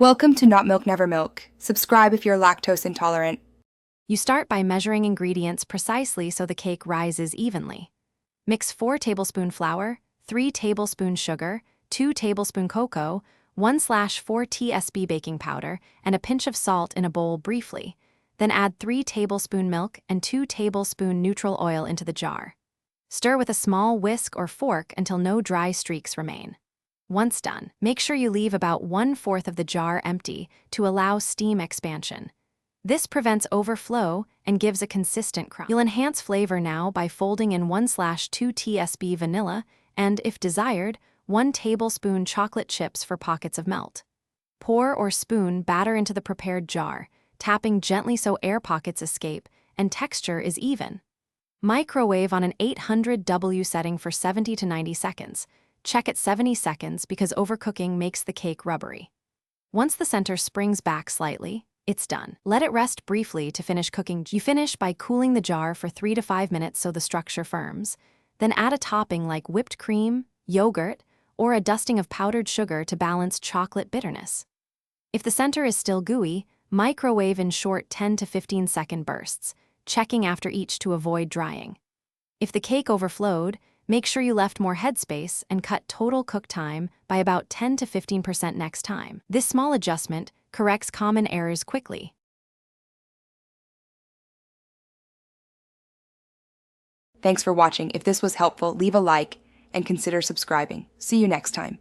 Welcome to Not Milk Never Milk. Subscribe if you're lactose intolerant. You start by measuring ingredients precisely so the cake rises evenly. Mix 4 tablespoon flour, 3 tablespoon sugar, 2 tablespoon cocoa, 1/4 tsp baking powder, and a pinch of salt in a bowl briefly. Then add 3 tablespoon milk and 2 tablespoon neutral oil into the jar. Stir with a small whisk or fork until no dry streaks remain. Once done, make sure you leave about 1/4 of the jar empty to allow steam expansion. This prevents overflow and gives a consistent crumb. You'll enhance flavor now by folding in 1/2 tsp vanilla and, if desired, 1 tablespoon chocolate chips for pockets of melt. Pour or spoon batter into the prepared jar, tapping gently so air pockets escape and texture is even. Microwave on an 800W setting for 70 to 90 seconds. Check at 70 seconds because overcooking makes the cake rubbery. Once the center springs back slightly, it's done. Let it rest briefly to finish cooking. You finish by cooling the jar for 3 to 5 minutes so the structure firms. Then add a topping like whipped cream, yogurt, or a dusting of powdered sugar to balance chocolate bitterness. If the center is still gooey, microwave in short 10 to 15 second bursts, checking after each to avoid drying. If the cake overflowed, make sure you left more headspace and cut total cook time by about 10 to 15% next time. This small adjustment corrects common errors quickly. Thanks for watching. If this was helpful, leave a like and consider subscribing. See you next time.